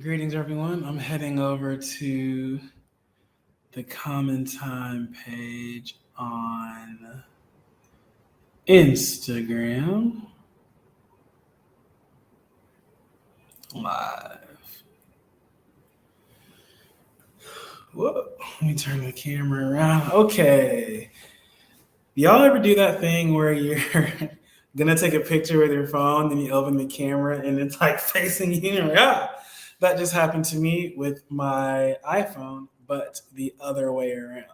Greetings, everyone. I'm heading over to the CommonTime page on Instagram live. Whoa, let me turn the camera around. Okay. Y'all ever do that thing where you're gonna take a picture with your phone, then you open the camera and it's like facing you? And you're like, that just happened to me with my iPhone, but the other way around.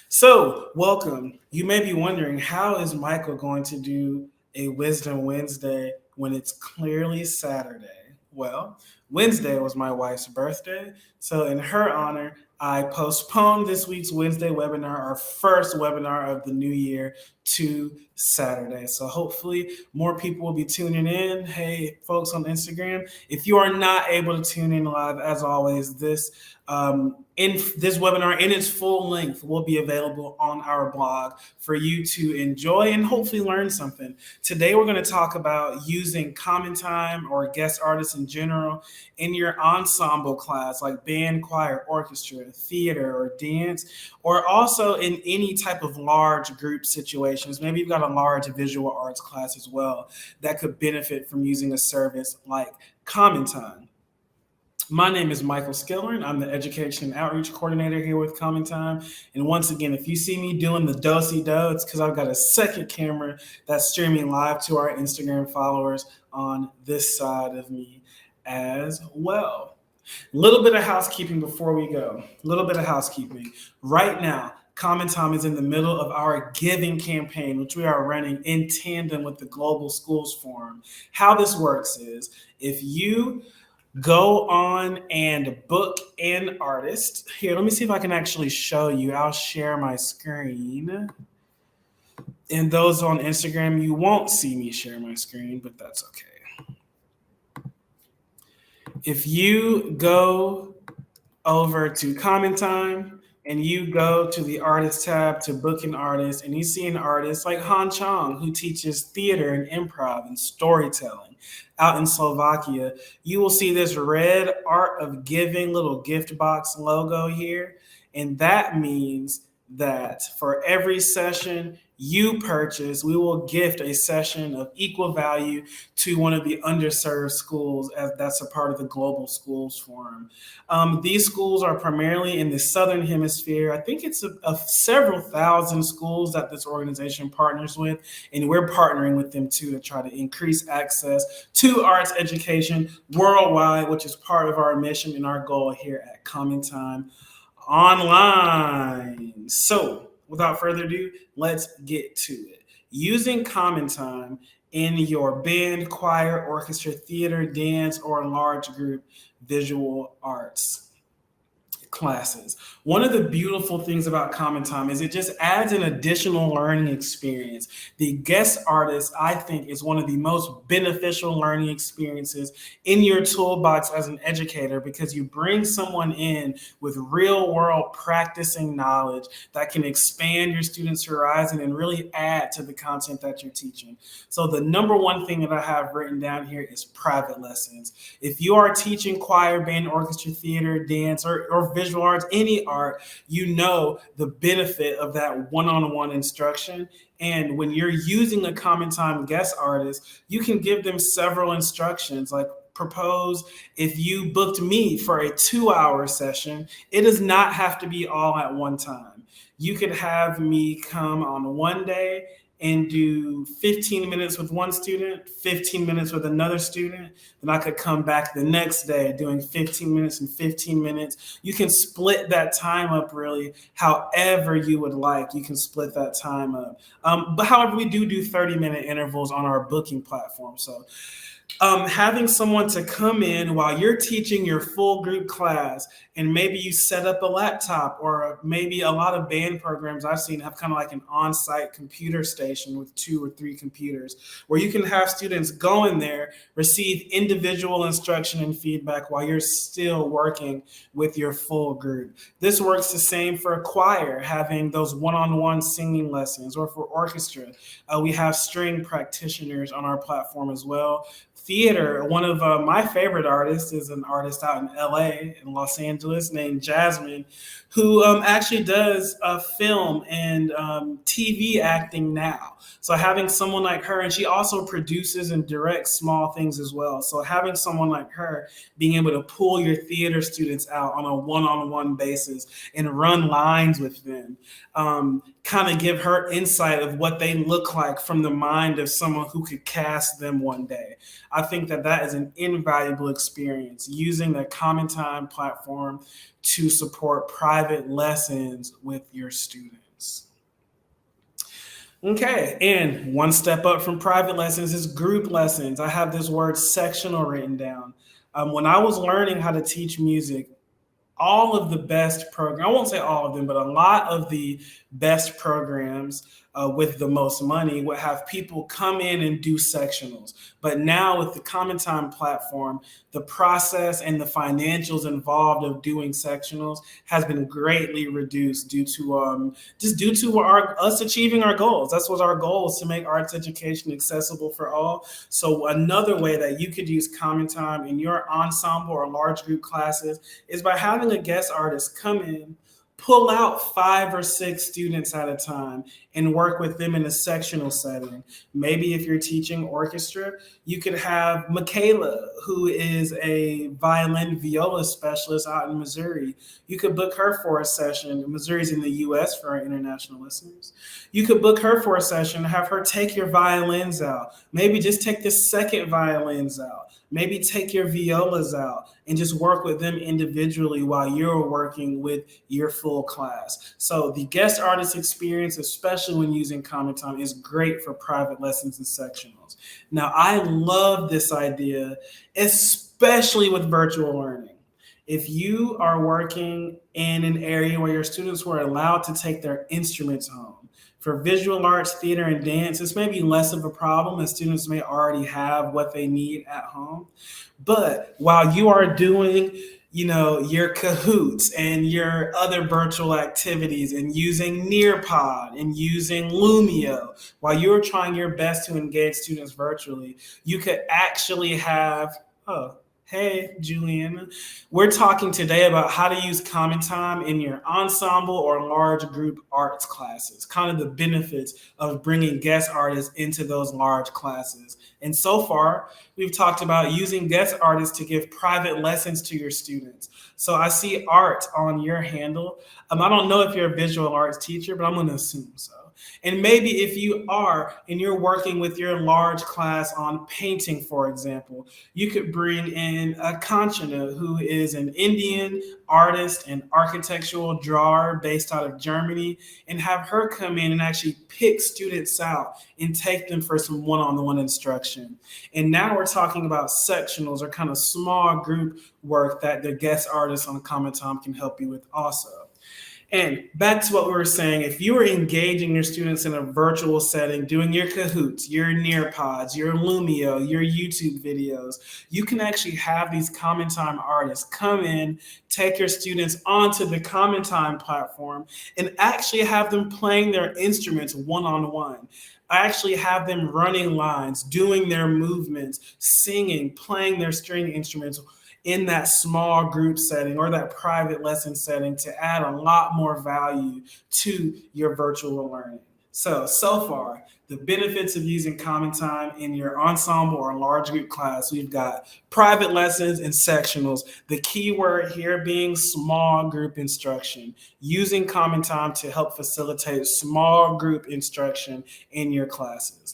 So, welcome. You may be wondering, how is Michael going to do a Wisdom Wednesday when it's clearly Saturday? Well, Wednesday was my wife's birthday. So, in her honor, I postponed this week's Wednesday webinar, our first webinar of the new year, to Saturday. So hopefully more people will be tuning in. Hey, folks on Instagram, if you are not able to tune in live, as always, this webinar in its full length will be available on our blog for you to enjoy and hopefully learn something. Today, we're going to talk about using CommonTime or guest artists in general in your ensemble class, like band, choir, orchestra, theater, or dance, or also in any type of large group situations. Maybe you've got a large visual arts class as well that could benefit from using a service like CommonTime. My name is Michael Skiller, and I'm the Education and Outreach Coordinator here with CommonTime. And once again, if you see me doing the do-si-do, it's because I've got a second camera that's streaming live to our Instagram followers on this side of me as well. A little bit of housekeeping before we go. A little bit of housekeeping. Right now, CommonTime is in the middle of our giving campaign, which we are running in tandem with the Global Schools Forum. How this works is if you go on and book an artist. Here, let me see if I can actually show you. I'll share my screen. And those on Instagram, you won't see me share my screen, but that's okay. If you go over to CommonTime and you go to the artist tab to book an artist, and you see an artist like Han Chong, who teaches theater and improv and storytelling out in Slovakia, you will see this red Art of Giving little gift box logo here. And that means that for every session you purchase, we will gift a session of equal value to one of the underserved schools, as that's a part of the Global Schools Forum. These schools are primarily in the Southern Hemisphere. I think it's several thousand schools that this organization partners with, and we're partnering with them too to try to increase access to arts education worldwide, which is part of our mission and our goal here at CommonTime Online. So, without further ado, let's get to it. Using CommonTime in your band, choir, orchestra, theater, dance, or large group visual arts classes. One of the beautiful things about CommonTime is it just adds an additional learning experience. The guest artist, I think, is one of the most beneficial learning experiences in your toolbox as an educator, because you bring someone in with real world practicing knowledge that can expand your students' horizon and really add to the content that you're teaching. So the number one thing that I have written down here is private lessons. If you are teaching choir, band, orchestra, theater, dance, or visual arts, any art, you know the benefit of that one-on-one instruction. And when you're using a CommonTime guest artist, you can give them several instructions. Like, propose, if you booked me for a 2-hour session, it does not have to be all at one time. You could have me come on one day and do 15 minutes with one student, 15 minutes with another student. Then I could come back the next day doing 15 minutes and 15 minutes. You can split that time up really however you would like. You can split that time up. But however, we do 30-minute intervals on our booking platform. So having someone to come in while you're teaching your full group class, and maybe you set up a laptop, or maybe a lot of band programs I've seen have kind of like an on-site computer station workstation with 2 or 3 computers, where you can have students go in there, receive individual instruction and feedback while you're still working with your full group. This works the same for a choir, having those one-on-one singing lessons, or for orchestra. We have string practitioners on our platform as well. Theater, one of my favorite artists is an artist out in LA, in Los Angeles, named Jasmine, who actually does film and TV acting now. So having someone like her, and she also produces and directs small things as well. So having someone like her being able to pull your theater students out on a one-on-one basis and run lines with them, kind of give her insight of what they look like from the mind of someone who could cast them one day. I think that that is an invaluable experience, using the CommonTime platform to support private lessons with your students. Okay, and one step up from private lessons is group lessons. I have this word sectional written down. When I was learning how to teach music, all of the best programs, I won't say all of them, but a lot of the best programs with the most money would have people come in and do sectionals. But now with the CommonTime platform, the process and the financials involved of doing sectionals has been greatly reduced due to us achieving our goals. That's what our goal is, to make arts education accessible for all. So another way that you could use CommonTime in your ensemble or large group classes is by having a guest artist come in, pull out 5 or 6 students at a time and work with them in a sectional setting. Maybe if you're teaching orchestra, you could have Michaela, who is a violin viola specialist out in Missouri. You could book her for a session. Missouri's in the US for our international listeners. You could book her for a session, have her take your violins out. Maybe just take the second violins out. Maybe take your violas out and just work with them individually while you're working with your full class. So the guest artist experience, especially when using CommonTime, is great for private lessons and sectionals. Now, I love this idea, especially with virtual learning. If you are working in an area where your students were allowed to take their instruments home, for visual arts, theater, and dance, this may be less of a problem, as students may already have what they need at home. But while you are doing, your Kahoots and your other virtual activities and using Nearpod and using Lumio, while you're trying your best to engage students virtually, you could actually have, hey, Juliana. We're talking today about how to use CommonTime in your ensemble or large group arts classes, kind of the benefits of bringing guest artists into those large classes. And so far, we've talked about using guest artists to give private lessons to your students. So I see art on your handle. I don't know if you're a visual arts teacher, but I'm going to assume so. And maybe if you are and you're working with your large class on painting, for example, you could bring in Kanchana, who is an Indian artist and architectural drawer based out of Germany, and have her come in and actually pick students out and take them for some one-on-one instruction. And now we're talking about sectionals, or kind of small group work that the guest artist on CommonTime can help you with also. And back to what we were saying, if you are engaging your students in a virtual setting, doing your Kahoots, your Nearpods, your Lumio, your YouTube videos, you can actually have these CommonTime artists come in, take your students onto the CommonTime platform, and actually have them playing their instruments one-on-one. I actually have them running lines, doing their movements, singing, playing their string instruments in that small group setting or that private lesson setting, to add a lot more value to your virtual learning. So far, the benefits of using CommonTime in your ensemble or large group class, we've got private lessons and sectionals. The key word here being small group instruction, using CommonTime to help facilitate small group instruction in your classes.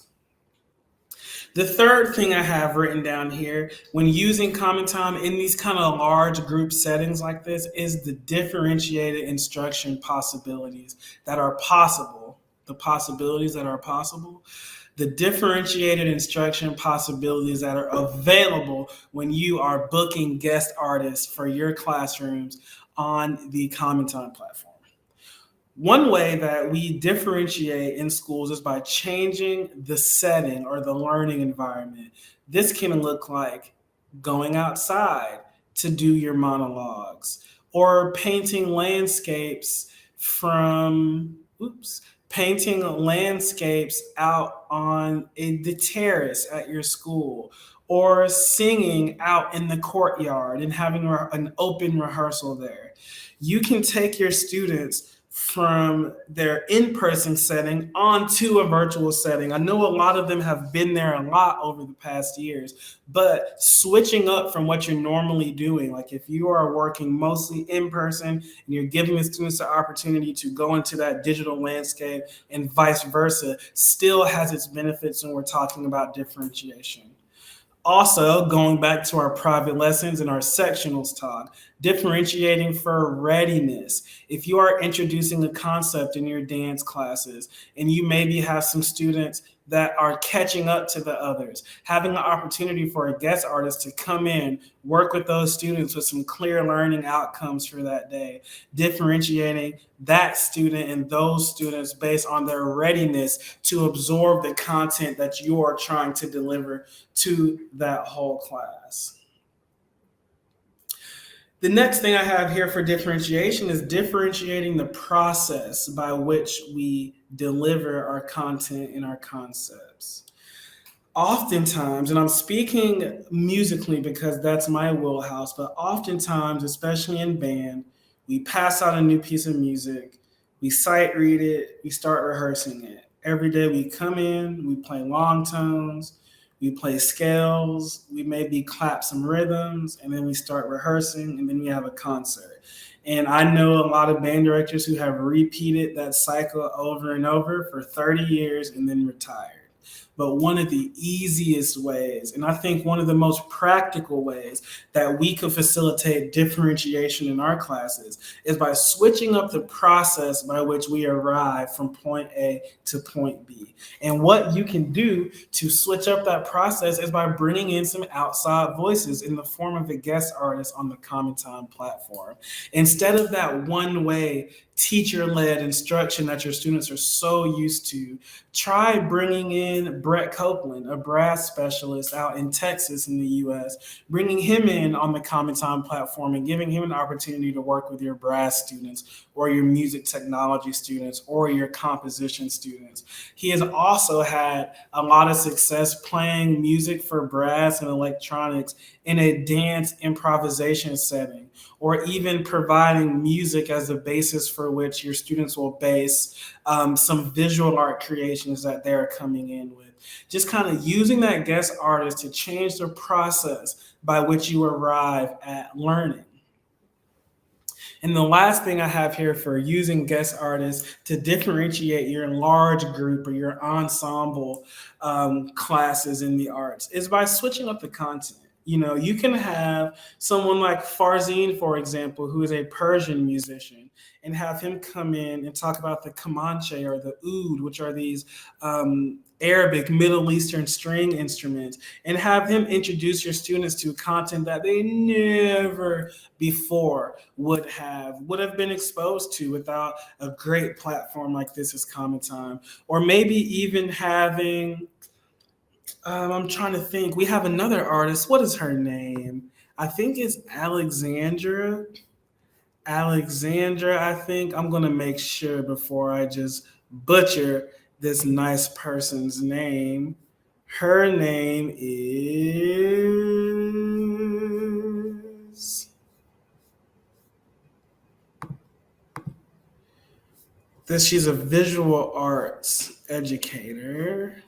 The third thing I have written down here when using CommonTime in these kind of large group settings like this is the differentiated instruction possibilities that are possible. The possibilities that are possible. The differentiated instruction possibilities that are available when you are booking guest artists for your classrooms on the CommonTime platform. One way that we differentiate in schools is by changing the setting or the learning environment. This can look like going outside to do your monologues or painting landscapes out on the terrace at your school, or singing out in the courtyard and having an open rehearsal there. You can take your students from their in-person setting onto a virtual setting. I know a lot of them have been there a lot over the past years, but switching up from what you're normally doing, like if you are working mostly in person and you're giving the students the opportunity to go into that digital landscape and vice versa, still has its benefits when we're talking about differentiation. Also, going back to our private lessons and our sectionals talk, differentiating for readiness. If you are introducing a concept in your dance classes and you maybe have some students that are catching up to the others, having an opportunity for a guest artist to come in, work with those students with some clear learning outcomes for that day, differentiating that student and those students based on their readiness to absorb the content that you are trying to deliver to that whole class. The next thing I have here for differentiation is differentiating the process by which we deliver our content and our concepts. Oftentimes, and I'm speaking musically because that's my wheelhouse, but oftentimes, especially in band, we pass out a new piece of music, we sight read it, we start rehearsing it. Every day we come in, we play long tones, we play scales, we maybe clap some rhythms, and then we start rehearsing, and then we have a concert. And I know a lot of band directors who have repeated that cycle over and over for 30 years and then retired. But one of the easiest ways, and I think one of the most practical ways that we could facilitate differentiation in our classes is by switching up the process by which we arrive from point A to point B. And what you can do to switch up that process is by bringing in some outside voices in the form of a guest artist on the CommonTime platform. Instead of that one way teacher-led instruction that your students are so used to, try bringing in Brett Copeland, a brass specialist out in Texas in the US, bringing him in on the CommonTime platform and giving him an opportunity to work with your brass students or your music technology students or your composition students. He has also had a lot of success playing music for brass and electronics in a dance improvisation setting, or even providing music as a basis for which your students will base some visual art creations that they're coming in with. Just kind of using that guest artist to change the process by which you arrive at learning. And the last thing I have here for using guest artists to differentiate your large group or your ensemble classes in the arts is by switching up the content. You know, you can have someone like Farzin, for example, who is a Persian musician, and have him come in and talk about the Comanche or the oud, which are these Arabic, Middle Eastern string instruments, and have him introduce your students to content that they never before would have been exposed to without a great platform like this as CommonTime. Or maybe even having I'm trying to think. We have another artist. What is her name? I think it's Alexandra. Alexandra, I think. I'm going to make sure before I just butcher this nice person's name. Her name is. She's a visual arts educator.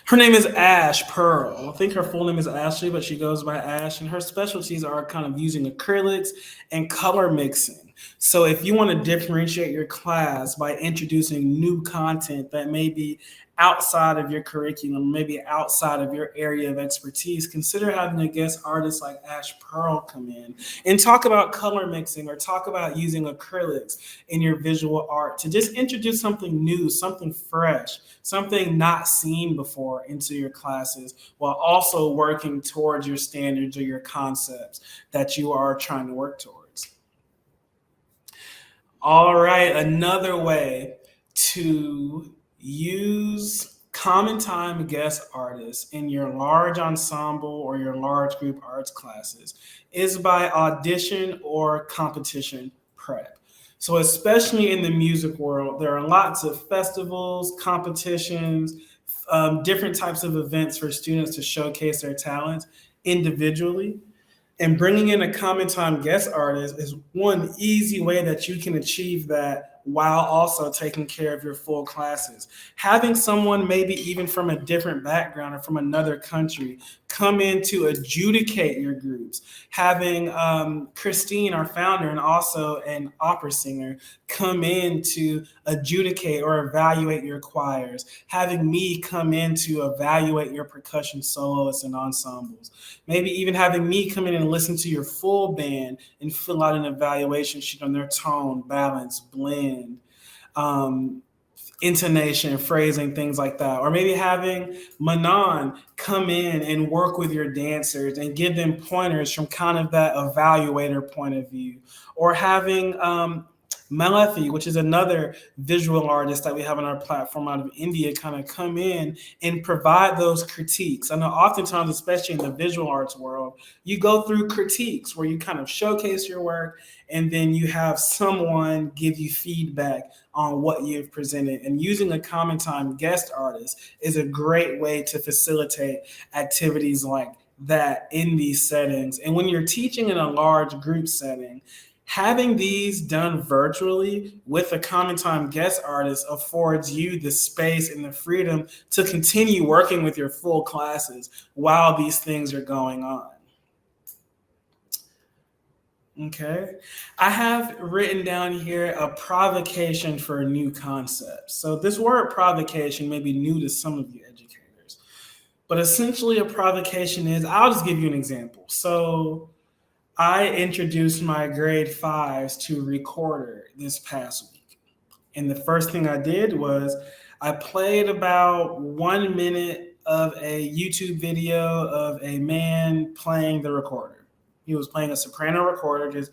Her name is Ash Pearl. I think her full name is Ashley, but she goes by Ash. And her specialties are kind of using acrylics and color mixing. So if you want to differentiate your class by introducing new content that may be outside of your curriculum, maybe outside of your area of expertise, consider having a guest artist like Ash Pearl come in and talk about color mixing or talk about using acrylics in your visual art to just introduce something new, something fresh, something not seen before into your classes, while also working towards your standards or your concepts that you are trying to work towards. All right, another way to use common time guest artists in your large ensemble or your large group arts classes is by audition or competition prep. So, especially in the music world, there are lots of festivals, competitions, different types of events for students to showcase their talents individually. And bringing in a common time guest artist is one easy way that you can achieve that while also taking care of your full classes. Having someone, maybe even from a different background or from another country, come in to adjudicate your groups. Having Christine, our founder, and also an opera singer, come in to adjudicate or evaluate your choirs. Having me come in to evaluate your percussion soloists and ensembles. Maybe even having me come in and listen to your full band and fill out an evaluation sheet on their tone, balance, blend, um, intonation, phrasing, things like that. Or maybe having Manon come in and work with your dancers and give them pointers from kind of that evaluator point of view. Or having Malathi, which is another visual artist that we have on our platform out of India, kind of come in and provide those critiques. I know oftentimes, especially in the visual arts world, you go through critiques where you kind of showcase your work and then you have someone give you feedback on what you've presented. And using a common time guest artist is a great way to facilitate activities like that in these settings. And when you're teaching in a large group setting, having these done virtually with a common time guest artist affords you the space and the freedom to continue working with your full classes while these things are going on. Okay, I have written down here a provocation for a new concept. So this word provocation may be new to some of you educators, but essentially a provocation is, I'll just give you an example. So I introduced my grade fives to Recorder this past week. And the first thing I did was I played about 1 minute of a YouTube video of a man playing the recorder. He was playing a soprano recorder, just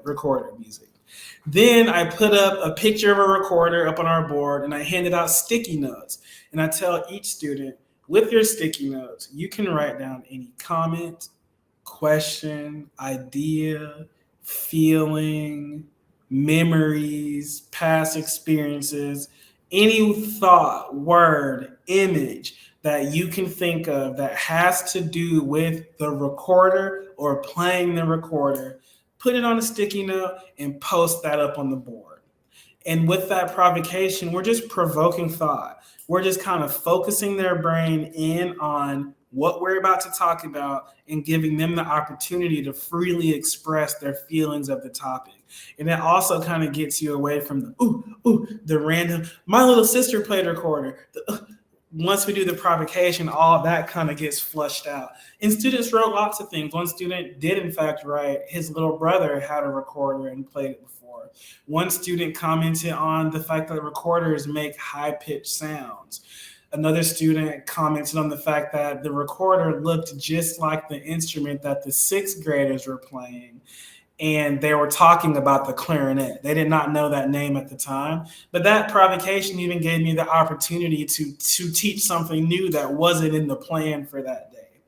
recorder music. Then I put up a picture of a recorder up on our board and I handed out sticky notes. And I tell each student, with your sticky notes, you can write down any comment, question, idea, feeling, memories, past experiences, any thought, word, image that you can think of that has to do with the recorder or playing the recorder, put it on a sticky note and post that up on the board. And with that provocation, we're just provoking thought. We're just kind of focusing their brain in on what we're about to talk about and giving them the opportunity to freely express their feelings of the topic. And that also kind of gets you away from the random, my little sister played recorder. Once we do the provocation, all that kind of gets flushed out. And students wrote lots of things. One student did, in fact, write his little brother had a recorder and played it before. One student commented on the fact that recorders make high-pitched sounds. Another student commented on the fact that the recorder looked just like the instrument that the sixth graders were playing. And they were talking about the clarinet. They did not know that name at the time, but that provocation even gave me the opportunity to teach something new that wasn't in the plan for that day.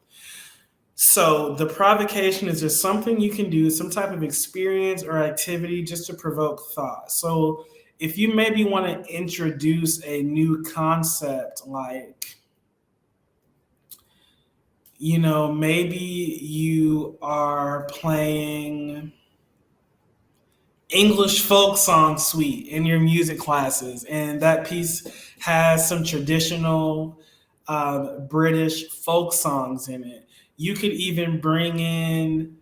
So the provocation is just something you can do, some type of experience or activity just to provoke thought. So if you maybe want to introduce a new concept, like, maybe you are playing English folk song suite in your music classes, and that piece has some traditional British folk songs in it. You could even bring in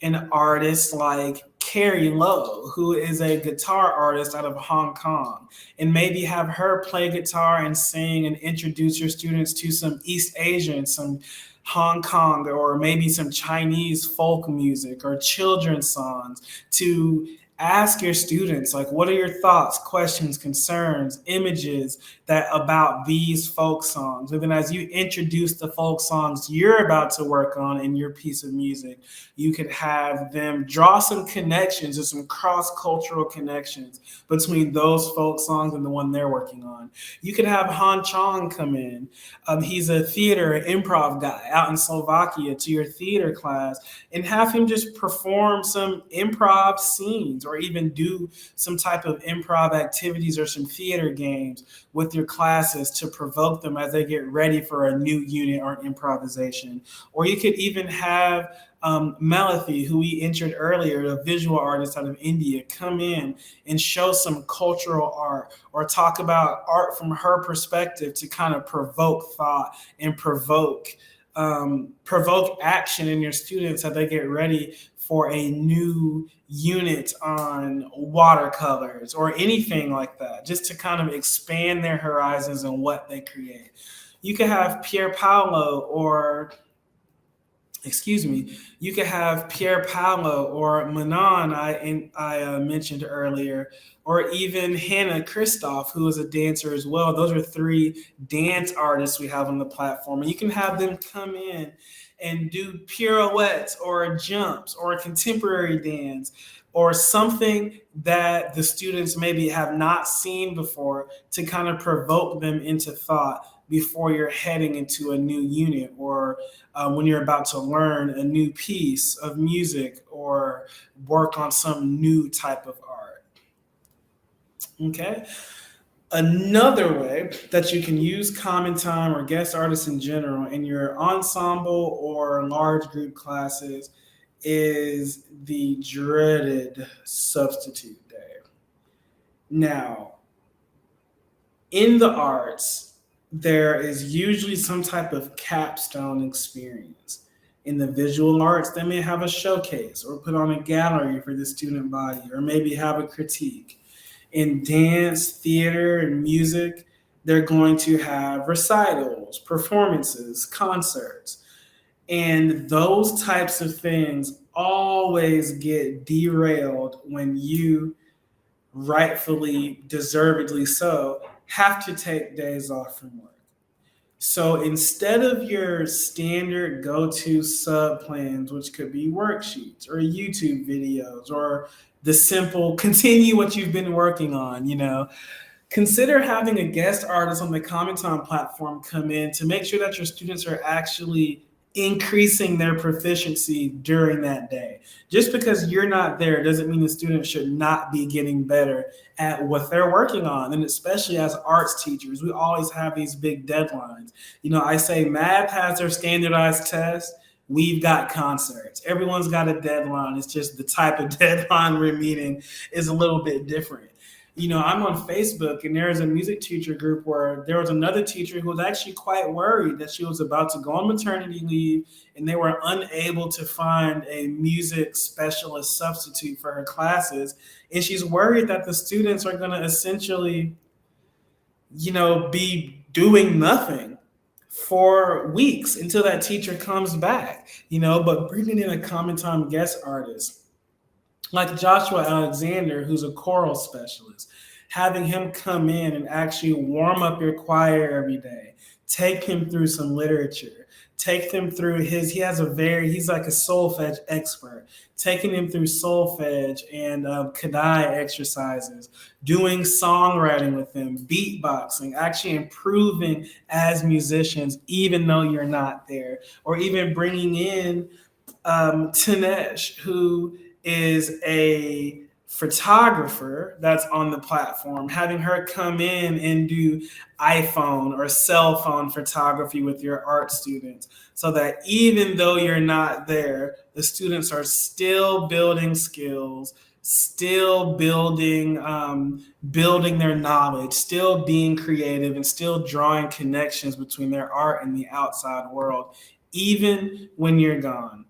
an artist like Carrie Lowe, who is a guitar artist out of Hong Kong, and maybe have her play guitar and sing and introduce your students to some East Asian, some Hong Kong, or maybe some Chinese folk music or children's songs to ask your students, like, what are your thoughts, questions, concerns, images that about these folk songs? And then as you introduce the folk songs you're about to work on in your piece of music, you could have them draw some connections or some cross-cultural connections between those folk songs and the one they're working on. You could have Han Chong come in. He's a theater improv guy out in Slovakia to your theater class, and have him just perform some improv scenes or even do some type of improv activities or some theater games with your classes to provoke them as they get ready for a new unit or improvisation. Or you could even have Malathi, who we entered earlier, a visual artist out of India, come in and show some cultural art or talk about art from her perspective to kind of provoke thought and provoke action in your students as they get ready for a new unit on watercolors or anything like that, just to kind of expand their horizons and what they create. You could have Pier Paolo or you could have Pier Paolo or Manon, I mentioned earlier, or even Hannah Kristoff, who is a dancer as well. Those are 3 dance artists we have on the platform. And you can have them come in and do pirouettes or jumps or contemporary dance or something that the students maybe have not seen before to kind of provoke them into thought before you're heading into a new unit or when you're about to learn a new piece of music or work on some new type of art. Okay. Another way that you can use CommonTime or guest artists in general in your ensemble or large group classes is the dreaded substitute day. Now, in the arts, there is usually some type of capstone experience. In the visual arts, they may have a showcase or put on a gallery for the student body, or maybe have a critique. In dance, theater, and music, they're going to have recitals, performances, concerts. And those types of things always get derailed when you, rightfully, deservedly so, have to take days off from work. So instead of your standard go-to sub plans, which could be worksheets or YouTube videos or the simple continue what you've been working on, consider having a guest artist on the CommonTime platform come in to make sure that your students are actually increasing their proficiency during that day. Just because you're not there doesn't mean the students should not be getting better at what they're working on. And especially as arts teachers, we always have these big deadlines. I say math has their standardized tests. We've got concerts. Everyone's got a deadline. It's just the type of deadline we're meeting is a little bit different. I'm on Facebook, and there's a music teacher group where there was another teacher who was actually quite worried that she was about to go on maternity leave, and they were unable to find a music specialist substitute for her classes. And she's worried that the students are going to essentially, be doing nothing for weeks until that teacher comes back, but bringing in a CommonTime guest artist like Joshua Alexander, who's a choral specialist, having him come in and actually warm up your choir every day, take him through some literature, take them through he's like a solfege expert, taking him through solfege and Kadai exercises, doing songwriting with them, beatboxing, actually improving as musicians, even though you're not there, or even bringing in Tanesh, who is a photographer that's on the platform, having her come in and do iPhone or cell phone photography with your art students, so that even though you're not there, the students are still building skills, still building their knowledge, still being creative, and still drawing connections between their art and the outside world, even when you're gone.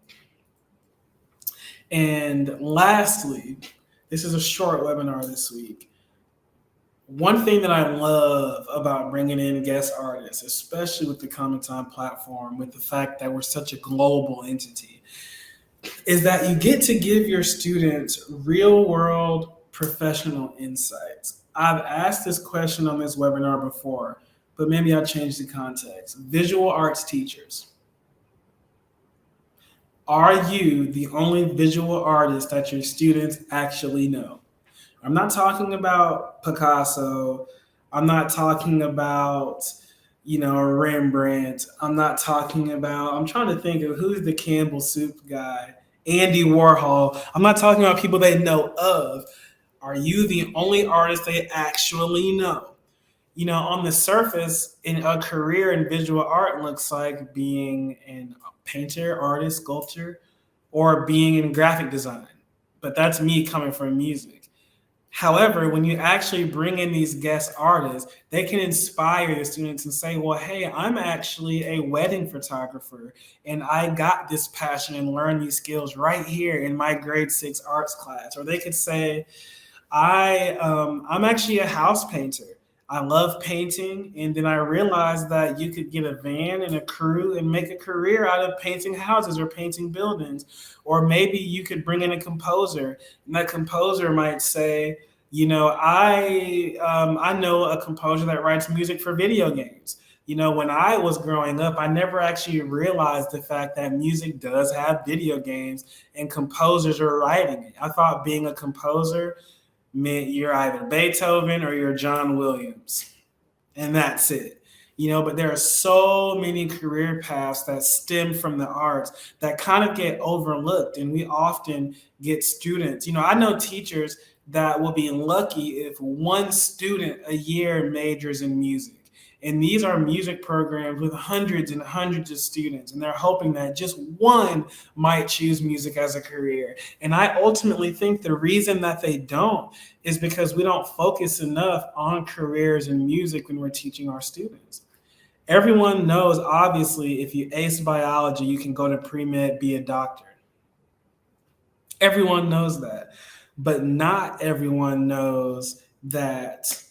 And lastly, this is a short webinar this week. One thing that I love about bringing in guest artists, especially with the CommonTime platform, with the fact that we're such a global entity, is that you get to give your students real world professional insights. I've asked this question on this webinar before, but maybe I'll change the context. Visual arts teachers, are you the only visual artist that your students actually know? I'm not talking about Picasso. I'm not talking about, Rembrandt. I'm not talking about, I'm trying to think of who's the Campbell Soup guy, Andy Warhol. I'm not talking about people they know of. Are you the only artist they actually know? On the surface, in a career in visual art looks like being a painter, artist, sculptor, or being in graphic design. But that's me coming from music. However, when you actually bring in these guest artists, they can inspire the students and say, well, hey, I'm actually a wedding photographer and I got this passion and learned these skills right here in my grade 6 arts class. Or they could say, I'm actually a house painter. I love painting, and then I realized that you could get a van and a crew and make a career out of painting houses or painting buildings. Or maybe you could bring in a composer, and that composer might say, I know a composer that writes music for video games. When I was growing up, I never actually realized the fact that music does have video games and composers are writing it. I thought being a composer meant you're either Beethoven or you're John Williams, and that's it. But there are so many career paths that stem from the arts that kind of get overlooked, and we often get students. I know teachers that will be lucky if one student a year majors in music. And these are music programs with hundreds and hundreds of students, and they're hoping that just one might choose music as a career. And I ultimately think the reason that they don't is because we don't focus enough on careers in music when we're teaching our students. Everyone knows, obviously, if you ace biology, you can go to pre-med, be a doctor. Everyone knows that. But not everyone knows that.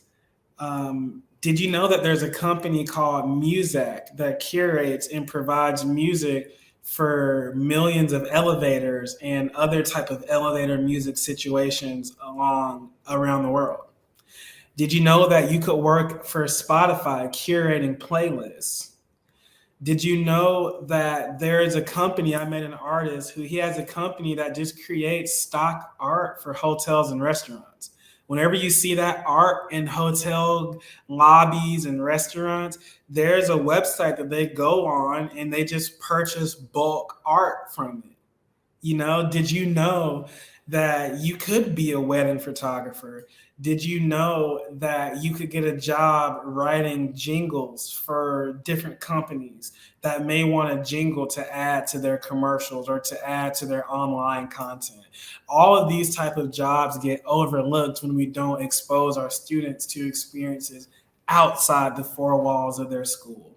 Did you know that there's a company called Muzak that curates and provides music for millions of elevators and other type of elevator music situations around the world? Did you know that you could work for Spotify curating playlists? Did you know that there is a company, I met an artist he has a company that just creates stock art for hotels and restaurants. Whenever you see that art in hotel lobbies and restaurants, there's a website that they go on and they just purchase bulk art from it. Did you know that you could be a wedding photographer? Did you know that you could get a job writing jingles for different companies that may want a jingle to add to their commercials or to add to their online content? All of these type of jobs get overlooked when we don't expose our students to experiences outside the four walls of their school.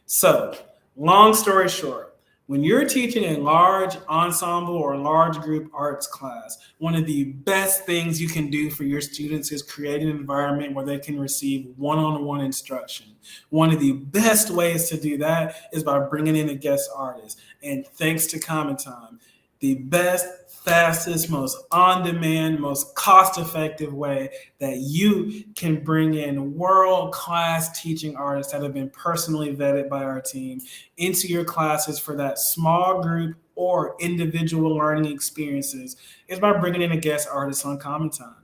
So, long story short, when you're teaching a large ensemble or large group arts class, one of the best things you can do for your students is create an environment where they can receive one-on-one instruction. One of the best ways to do that is by bringing in a guest artist. And thanks to CommonTime, the best, fastest, most on-demand, most cost-effective way that you can bring in world-class teaching artists that have been personally vetted by our team into your classes for that small group or individual learning experiences is by bringing in a guest artist on CommonTime.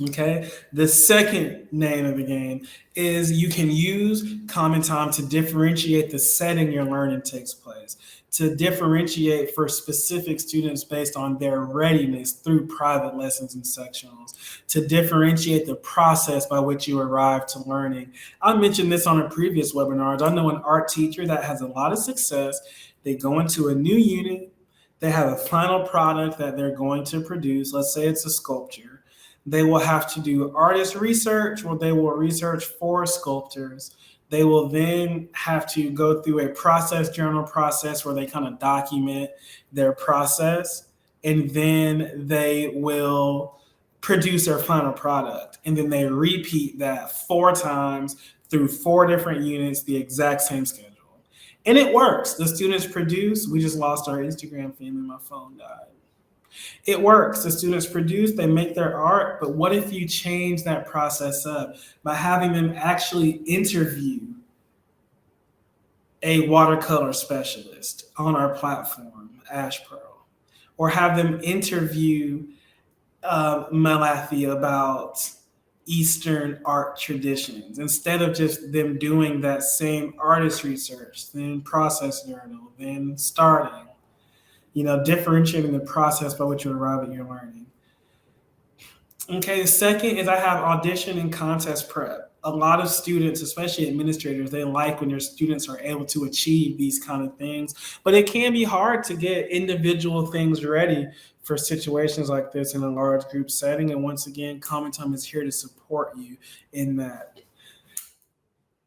Okay. The second name of the game is you can use CommonTime to differentiate the setting your learning takes place, to differentiate for specific students based on their readiness through private lessons and sectionals, to differentiate the process by which you arrive to learning. I mentioned this on a previous webinar. I know an art teacher that has a lot of success. They go into a new unit. They have a final product that they're going to produce. Let's say it's a sculpture. They will have to do artist research, where they will research for sculptors. They will then have to go through a process journal process where they kind of document their process, and then they will produce their final product. And then they repeat that 4 times through 4 different units, the exact same schedule. And it works. The students produce. We just lost our Instagram family. My phone died. It works. The students produce, they make their art. But what if you change that process up by having them actually interview a watercolor specialist on our platform, Ashpro, or have them interview Malathi about Eastern art traditions instead of just them doing that same artist research, then process journal, then starting, differentiating the process by which you arrive at your learning. Okay, the second is I have audition and contest prep. A lot of students, especially administrators, they like when their students are able to achieve these kind of things, but it can be hard to get individual things ready for situations like this in a large group setting. And once again, CommonTime is here to support you in that.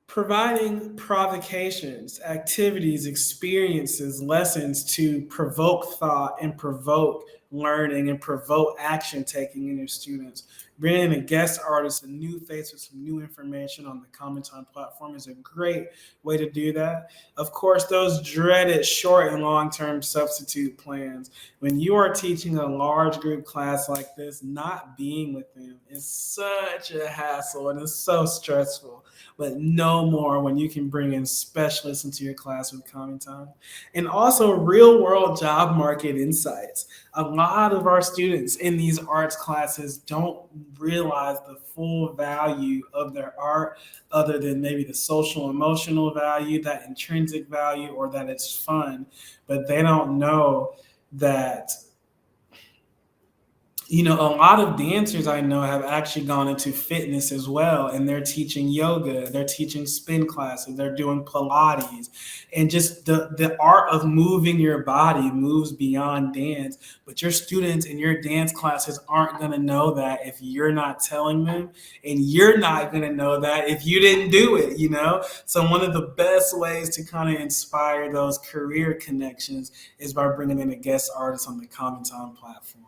Providing provocations, activities, experiences, lessons to provoke thought and provoke learning and provoke action taking in your students. Bringing in a guest artist, a new face with some new information on the CommonTime platform is a great way to do that. Of course, those dreaded short and long-term substitute plans. When you are teaching a large group class like this, not being with them is such a hassle and it's so stressful. But no more when you can bring in specialists into your class with CommonTime. And also real-world job market insights. A lot of our students in these arts classes don't realize the full value of their art other than maybe the social emotional value, that intrinsic value, or that it's fun. But they don't know that a lot of dancers I know have actually gone into fitness as well, and they're teaching yoga, they're teaching spin classes, they're doing Pilates, and just the art of moving your body moves beyond dance. But your students in your dance classes aren't going to know that if you're not telling them, and you're not going to know that if you didn't do it, So one of the best ways to kind of inspire those career connections is by bringing in a guest artist on the CommonTime platform.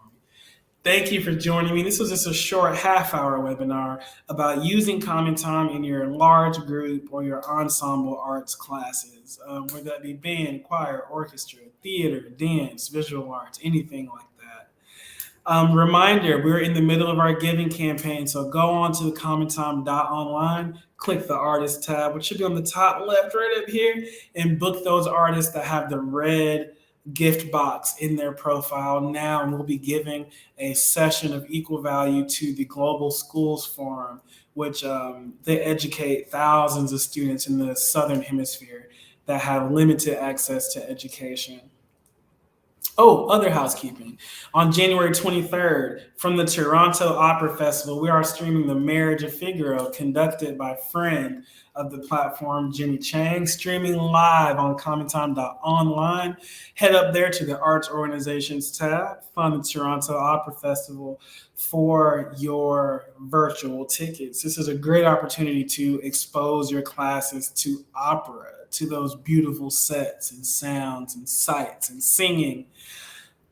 Thank you for joining me. This was just a short half-hour webinar about using CommonTime in your large group or your ensemble arts classes, whether that be band, choir, orchestra, theater, dance, visual arts, anything like that. Reminder, we're in the middle of our giving campaign, so go on to commontime.online, click the artist tab, which should be on the top left right up here, and book those artists that have the red gift box in their profile now, and we'll be giving a session of equal value to the Global Schools Forum, which they educate thousands of students in the Southern Hemisphere that have limited access to education. Oh, other housekeeping. On January 23rd, from the Toronto Opera Festival, we are streaming The Marriage of Figaro, conducted by friend of the platform, Jimmy Chang, streaming live on commontime.online. Head up there to the Arts Organizations tab, find the Toronto Opera Festival for your virtual tickets. This is a great opportunity to expose your classes to opera, to those beautiful sets and sounds and sights and singing.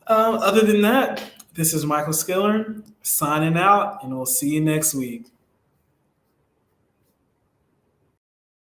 Other than that, this is Michael Skiller signing out, and we'll see you next week.